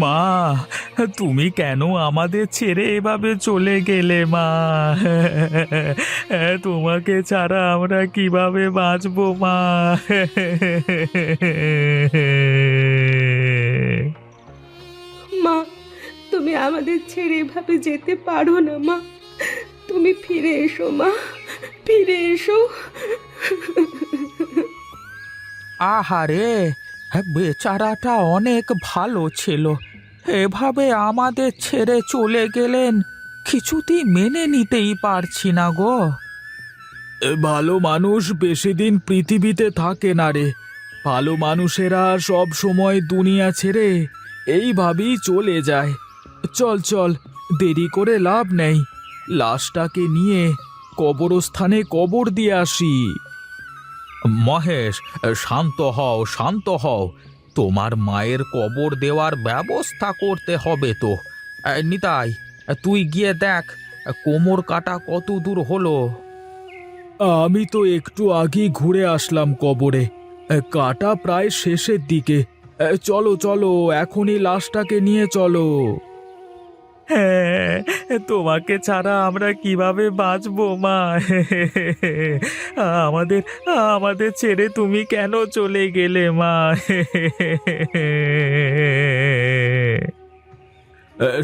মা, তুমি কেন আমাদের ছেড়ে এভাবে চলে গেলে মা? তোমাকে ছাড়া আমরা কিভাবে বাঁচবো মা? মা, তুমি আমাদের ছেড়ে এভাবে যেতে পারো না মা। তুমি ফিরে এসো মা, ফিরে এসো। আহারে, বেচারাটা অনেক ভালো ছিল, এভাবে আমাদের ছেড়ে চলে গেলেন, কিছুতেই মেনে নিতেই পারছি না গো। ভালো মানুষ বেশি দিন পৃথিবীতে থাকে না রে। ভালো মানুষেরা সব সময় দুনিয়া ছেড়ে এইভাবেই চলে যায়। চল চল, দেরি করে লাভ নেই, লাশটাকে নিয়ে কবরস্থানে কবর দিয়ে আসি। মহেশ, শান্ত হও, শান্ত হও, তোমার মায়ের কবর দেওয়ার ব্যবস্থা করতে হবে তো। নিতাই, তুই গিয়ে দেখ কোমর কাটা কত দূর হলো। আমি তো একটু আগেই ঘুরে আসলাম কবরে, কাটা প্রায় শেষের দিকে। চলো চলো, এখনই লাশটাকে নিয়ে চলো। হ্যাঁ, তোমাকে ছাড়া আমরা কিভাবে বাঁচবো মা? আমাদের আমাদের ছেড়ে তুমি কেন চলে গেলে মা?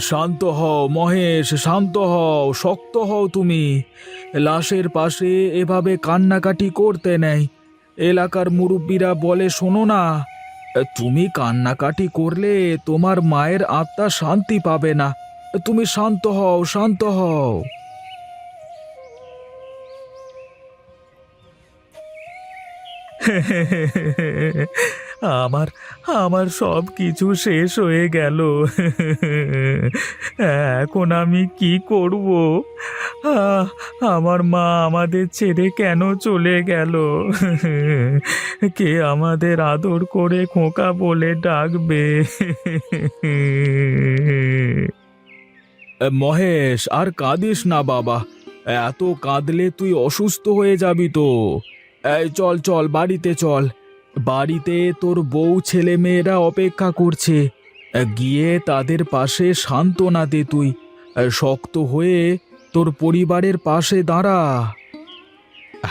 শান্ত হও মহেশ, শান্ত হও, শক্ত হও তুমি। লাশের পাশে এভাবে কান্নাকাটি করতে নেই। এলাকার মুরব্বীরা বলে শোনো না, তুমি কান্নাকাটি করলে তোমার মায়ের আত্মা শান্তি পাবে না। তুমি শান্ত হও, শান্ত হও। আমার আমার সব কিছু শেষ হয়ে গেল। এখন আমি কি করব? আহ, আমার মা আমাদের ছেড়ে কেন চলে গেল? কে আমাদের আদর করে খোকা বলে ডাকবে? মহেশ, আর কাঁদিস না বাবা, এত কাঁদলে তুই অসুস্থ হয়ে যাবি তো। এই চল চল, বাড়িতে চল, বাড়িতে তোর বউ ছেলে মেয়েরা অপেক্ষা করছে। গিয়ে তাদের পাশে সান্ত্বনা দে তুই, শক্ত হয়ে তোর পরিবারের পাশে দাঁড়া।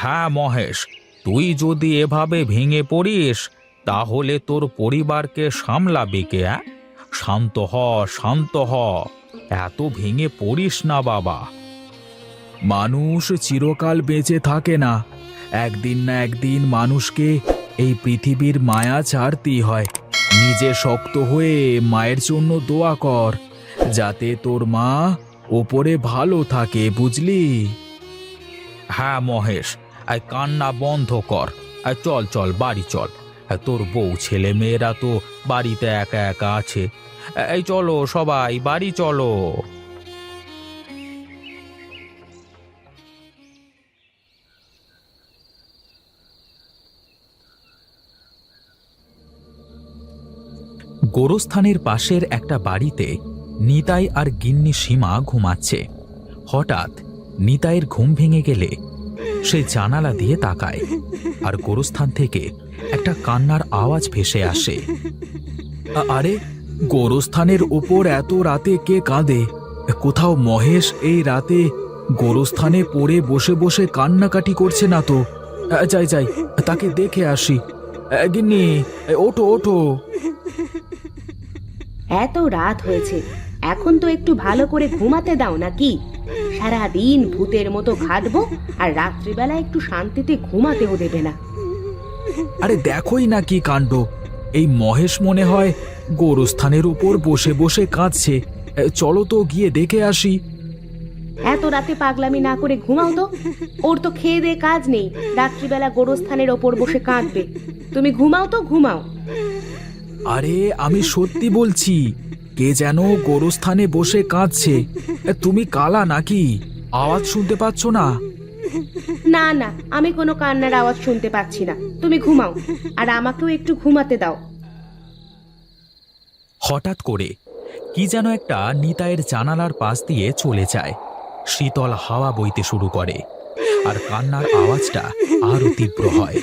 হ্যাঁ মহেশ, তুই যদি এভাবে ভেঙে পড়িস তাহলে তোর পরিবারকে সামলাবে কে? শান্ত হ, শান্ত হ, এত ভেঙে পড়িস না বাবা। মানুষ চিরকাল বেঁচে থাকে না, একদিন না একদিন মানুষকে এই পৃথিবীর মায়া ছাড়তেই হয়। নিজে শক্ত হয়ে মায়ের জন্য দোয়া কর, যাতে তোর মা ওপরে ভালো থাকে, বুঝলি? হ্যাঁ মহেশ, কান্না বন্ধ কর, চল চল বাড়ি চল। তোর বউ ছেলে মেয়েরা তো বাড়িতে একা একা আছে। এই চলো সবাই বাড়ি চলো। গোরস্থানের পাশের একটা বাড়িতে নিতাই আর গিন্নি সীমা ঘুমাচ্ছে। হঠাৎ নিতাইয়ের ঘুম ভেঙে গেলে সে জানালা দিয়ে তাকায়, আর গোরস্থান থেকে একটা কান্নার আওয়াজ ভেসে আসে। আরে, গোরস্থানের ওপর এত রাতে কে কাঁদে? কোথাও মহেশ এই রাতে গোরস্থানে পড়ে বসে বসে কান্নাকাটি করছে না তো? যাই যাই, তাকে দেখে আসি। গিন্নি, ওঠো ওঠো। এত রাত হয়েছে, এখন তো একটু ভালো করে ঘুমাতে দাও নাকি? সারাদিন ভূতের মতো খাটবো আর রাত্রিবেলা একটু শান্তিতে ঘুমাতেও দেবে না। আরে দেখোই না কি কাণ্ড, এই মহেশ মনে হয় গোরস্থানের উপর বসে বসে কাঁদছে। চলো তো গিয়ে দেখে আসি। এত রাতে পাগলামি না করে ঘুমাও তো, ওর তো খেয়ে দে কাজ নেই, রাত্রিবেলা গোরস্থানের ওপর বসে কাঁদবে। তুমি ঘুমাও তো, ঘুমাও। আরে আমি সত্যি বলছি, কে যেন গোরস্থানে বসে কাঁদছে। তুমি কালা নাকি? আওয়াজ শুনতে পাচ্ছ না? না না, আমি কোনো কান্নার আওয়াজ শুনতে পাচ্ছি না। তুমি ঘুমাও, আর আমাকেও একটু ঘুমাতে দাও। হঠাৎ করে কি যেন একটা নিতাইয়ের জানালার পাশ দিয়ে চলে যায়। শীতল হাওয়া বইতে শুরু করে, আর কান্নার আওয়াজটা আরো তীব্র হয়।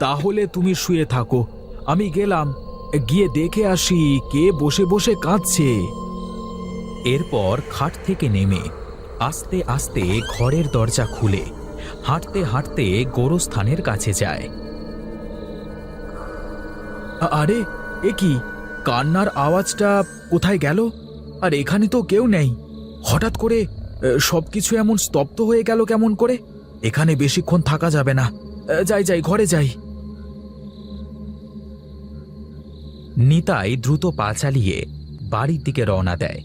তাহলে তুমি শুয়ে থাকো, আমি গেলাম। গিয়ে দেখে আসি কে বসে বসে কাঁদছে। এরপর খাট থেকে নেমে আস্তে আস্তে ঘরের দরজা খুলে হাঁটতে হাঁটতে গোরস্থানের কাছে যায়। আরে এ কি, কান্নার আওয়াজটা কোথায় গেল? আর এখানে তো কেউ নেই। হঠাৎ করে সবকিছু এমন স্তব্ধ হয়ে গেল কেমন করে? এখানে বেশিক্ষণ থাকা যাবে না। যাই যাই, ঘরে যাই। নিতাই দ্রুত পা চালিয়ে বাড়ির দিকে রওনা দেয়।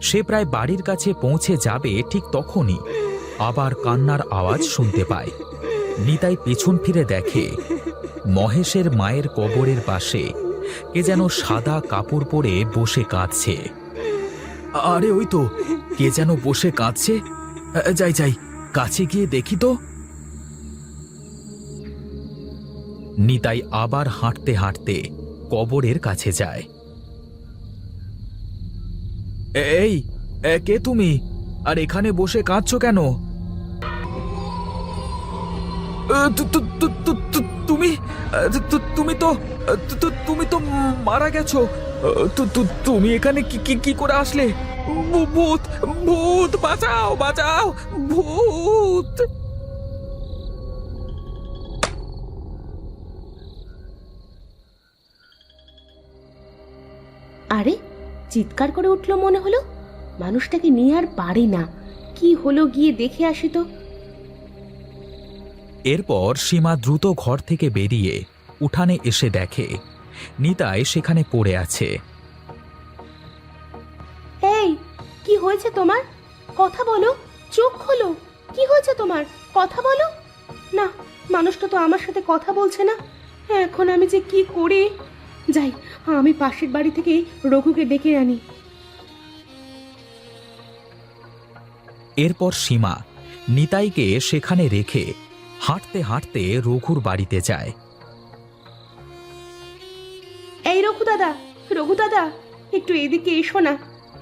সে প্রায় বাড়ির কাছে পৌঁছে যাবে, ঠিক তখনই আবার কান্নার আওয়াজ শুনতে পায়। নিতাই পেছন ফিরে দেখে মহেশের মায়ের কবরের পাশে কে যেন সাদা কাপড় পরে বসে কাঁদছে। আরে ওই তো, কে যেন বসে কাঁদছে। যাই যাই, কাছে গিয়ে দেখি তো। নিতাই আবার হাঁটতে হাঁটতে কবরের কাছে যায়। এই, কে তুমি? আর এখানে বসে কাঁদছো কেন? তুমি তুমি তো তুমি তো মারা গেছো। তুমি এখানে কি করে আসলে? ভূত, ভূত, বাঁচাও বাঁচাও, ভূত! আরে, চিৎকার করে উঠলো মনে হলো। মানুষটাকে নিয়ে আর পারি না। কি হলো, গিয়ে দেখে আসি তো। এরপর সীমা দ্রুত ঘর থেকে বেরিয়ে উঠানে এসে দেখে নিতাই সেখানে পড়ে আছে। এই, কি হয়েছে তোমার? কথা বলো, চোখ খোলো। কি হয়েছে তোমার? কথা বলো না। মানুষটা তো আমার সাথে কথা বলছে না। এখন আমি যে কি করি? যাই, আমি পাশের বাড়ি থেকে রঘুকে ডেকে আনি। এরপর সীমা নিতাইকে সেখানে রেখে হাঁটতে হাঁটতে রঘুর বাড়িতে যায়। এই রঘু দাদা, রঘু দাদা, একটু এদিকে এসো না।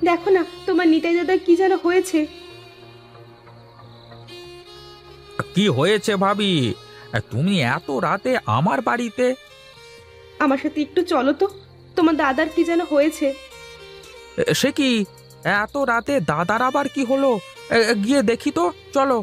দেখো না, তোমার নিতাই দাদা কি যেন হয়েছে। কি হয়েছে ভাবি? তুমি এত রাতে আমার বাড়িতে? আমার সাথে একটু চলো তো, তোমার দাদার কি যেন হয়েছে। সে কি, এত রাতে দাদার আবার কি হলো? গিয়ে দেখি তো, চলো।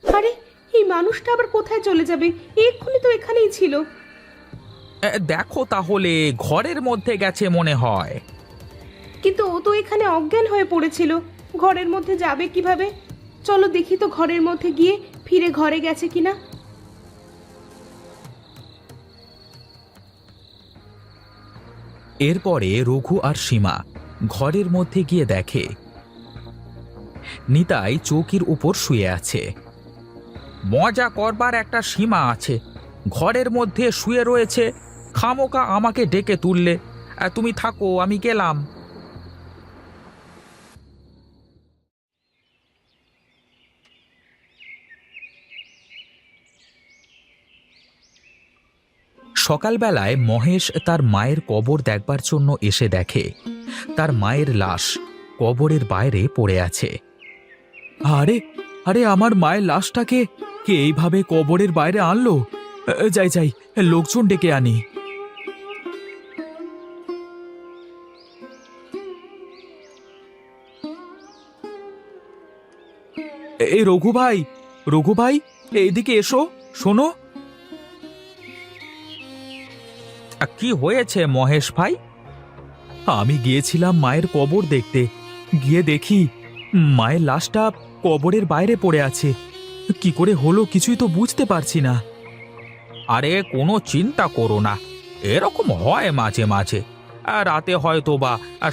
আরে, এই মানুষটা আবার কোথায় চলে যাবে? এক্ষুনি তো এখানেই ছিল। দেখো তাহলে, ঘরের মধ্যে গেছে মনে হয়। কিন্তু ও তো এখানে অজ্ঞান হয়ে পড়েছিল। ঘরের মধ্যে যাবে কিভাবে? চলো দেখি তো ঘরের মধ্যে গিয়ে ফিরে ঘরে গেছে কিনা। এরপরে রঘু আর সীমা ঘরের মধ্যে গিয়ে দেখে নিতাই চৌকির উপর শুয়ে আছে। মজা করবার একটা সীমা আছে। ঘরের মধ্যে শুয়ে রয়েছে, খামোকা আমাকে ডেকে তুললে। তুমি থাকো, আমি গেলাম। সকালবেলায় মহেশ তার মায়ের কবর দেখবার জন্য এসে দেখে তার মায়ের লাশ কবরের বাইরে পড়ে আছে। আরে আরে, আমার মায়ের লাশটাকে কে এইভাবে কবরের বাইরে আনলো? যাই যাই, লোকজন ডেকে আনি। এই রঘু ভাই, রঘু ভাই, এইদিকে এসো, শোনো। কি হয়েছে মহেশ ভাই? আমি গিয়েছিলাম মায়ের কবর দেখতে। গিয়ে দেখি মায়ের লাশটা কবরের বাইরে পড়ে আছে। কি করে হলো কিছুই তো বুঝতে পারছি না। আরে কোনো চিন্তা করো না, এরকম হয় মাঝে মাঝে। রাতে হয়তো বা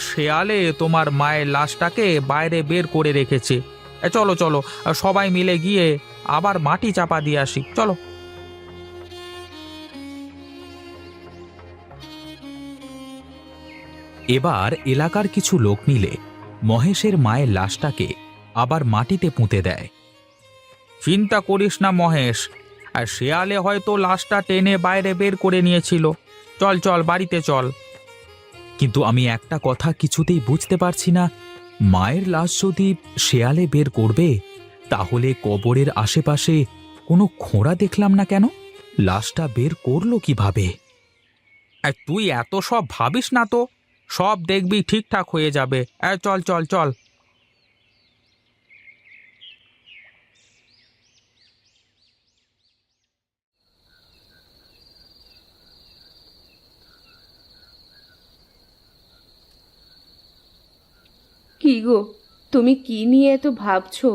শেয়ালে তোমার মায়ের লাশটাকে বাইরে বের করে রেখেছে। চলো চলো, সবাই মিলে গিয়ে আবার মাটি চাপা দিয়ে আসি, চলো। এবার এলাকার কিছু লোক মিলে মহেশের মায়ের লাশটাকে আবার মাটিতে পুঁতে দেয়। চিন্তা করিস না মহেশ, আর শেয়ালে হয়তো লাশটা টেনে বাইরে বের করে নিয়েছিল। চল চল, বাড়িতে চল। কিন্তু আমি একটা কথা কিছুতেই বুঝতে পারছি না, মায়ের লাশ যদি শেয়ালে বের করবে, তাহলে কবরের আশেপাশে কোনো খোঁড়া দেখলাম না কেন? লাশটা বের করলো কিভাবে? তুই এত সব ভাবিস না তো, সব দেখবি ঠিকঠাক হয়ে যাবে। চল চল চল। কি গো, তুমি কি নিয়ে এত ভাবছো?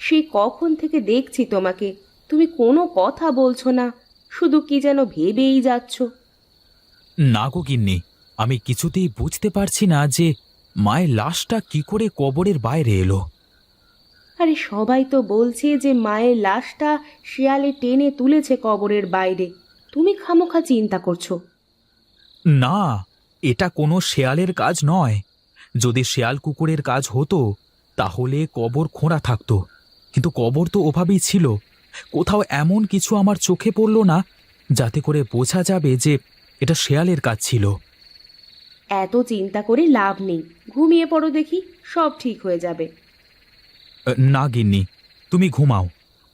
সেই কখন থেকে দেখছি তোমাকে, তুমি কোনো কথা বলছো না, শুধু কি যেন ভেবেই যাচ্ছ। না গো গিন্নি, আমি কিছুতেই বুঝতে পারছি না যে মায়ের লাশটা কি করে কবরের বাইরে এলো। আরে সবাই তো বলছে যে মায়ের লাশটা শিয়ালে টেনে তুলেছে কবরের বাইরে, তুমি খামোখা চিন্তা করছো। না, এটা কোনো শেয়ালের কাজ নয়। যদি শেয়াল কুকুরের কাজ হতো তাহলে কবর খোঁড়া থাকতো, কিন্তু কবর তো ওভাবেই ছিল। কোথাও এমন কিছু আমার চোখে পড়ল না যাতে করে বোঝা যাবে যে এটা শেয়ালের কাজ ছিল। এত চিন্তা করে লাভ নেই, ঘুমিয়ে পড়ো দেখি, সব ঠিক হয়ে যাবে। না গিন্নি, তুমি ঘুমাও,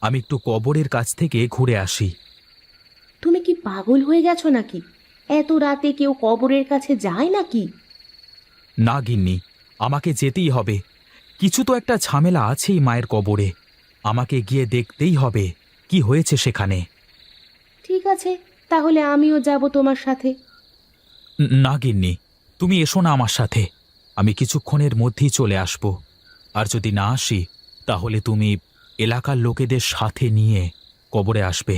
আমি একটু কবরের কাছ থেকে ঘুরে আসি। তুমি কি পাগল হয়ে গেছো নাকি? এত রাতে কেউ কবরের কাছে যায় নাকি? না গিন্নি, আমাকে যেতেই হবে। কিছু তো একটা ঝামেলা আছেই মায়ের কবরে, আমাকে গিয়ে দেখতেই হবে কি হয়েছে সেখানে। ঠিক আছে, তাহলে আমিও যাব তোমার সাথে। না গিন্নি, তুমি এসো না আমার সাথে, আমি কিছুক্ষণের মধ্যেই চলে আসব। আর যদি না আসি তাহলে তুমি এলাকার লোকেদের সাথে নিয়ে কবরে আসবে।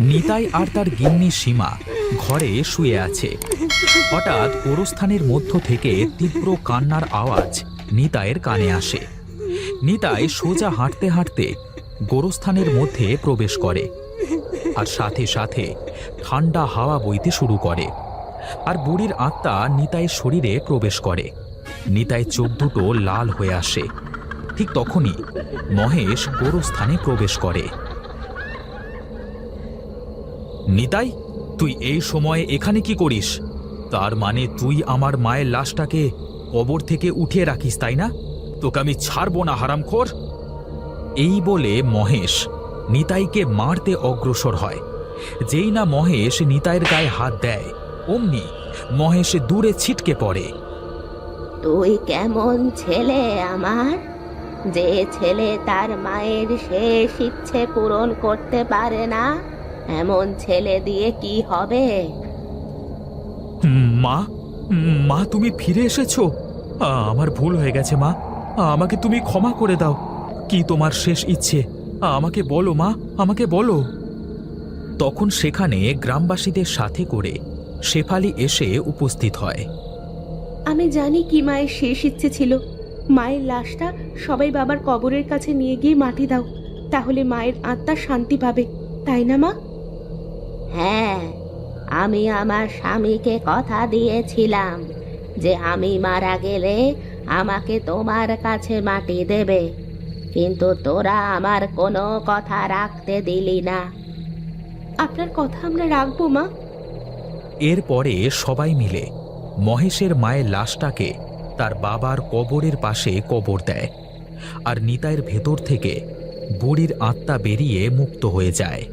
নিতাই আর তার গিন্নি সীমা ঘরে শুয়ে আছে। হঠাৎ গোরস্থানের মধ্য থেকে তীব্র কান্নার আওয়াজ নিতাইয়ের কানে আসে। নিতাই সোজা হাঁটতে হাঁটতে গোরস্থানের মধ্যে প্রবেশ করে, আর সাথে সাথে ঠান্ডা হাওয়া বইতে শুরু করে, আর বুড়ির আত্মা নিতাইয়ের শরীরে প্রবেশ করে। নিতাই চোখ দুটো লাল হয়ে আসে। ঠিক তখনই মহেশ গোরস্থানে প্রবেশ করে। নিতাই, তুই এই সময়ে এখানে কি করিস? তার মানে তুই আমার মায়ের লাশটাকে কবর থেকে উঠিয়ে রাখিস, তাই না? তোকে আমি ছাড়বো না, হারামখোর। এই বলে মহেশ নিতাইকে মারতে অগ্রসর হয়। যেই না মহেশ নিতাইয়ের গায়ে হাত দেয়, অমনি মহেশ দূরে ছিটকে পড়ে। তুই কেমন ছেলে আমার, যে ছেলে তার মায়ের শেষ ইচ্ছে পূরণ করতে পারে না? এমন ছেলে দিয়ে কি হবে? মা, মা তুমি ফিরে এসেছো। আমার ভুল হয়ে গেছে মা, আমাকে তুমি ক্ষমা করে দাও। কি তোমার শেষ ইচ্ছে আমাকে বলো মা, আমাকে বলো। তখন সেখানে গ্রামবাসীদের সাথে করে শেফালি এসে উপস্থিত হয়। আমি জানি কি মায়ের শেষ ইচ্ছে ছিল। মায়ের লাশটা সবাই বাবার কবরের কাছে নিয়ে গিয়ে মাটি দাও, তাহলে মায়ের আত্মা শান্তি পাবে, তাই না মা? হ্যাঁ, আমি আমার স্বামীকে কথা দিয়েছিলাম যে আমি মারা গেলে আমাকে তোমার কাছে মাটি দেবে, কিন্তু তোরা আমার কোনো কথা রাখতে দিলি না। আপনার কথা আমরা রাখবো মা। এরপরে সবাই মিলে মহেশের মায়ের লাশটাকে তার বাবার কবরের পাশে কবর দেয়, আর নিতাইয়ের ভেতর থেকে বুড়ির আত্মা বেরিয়ে মুক্ত হয়ে যায়।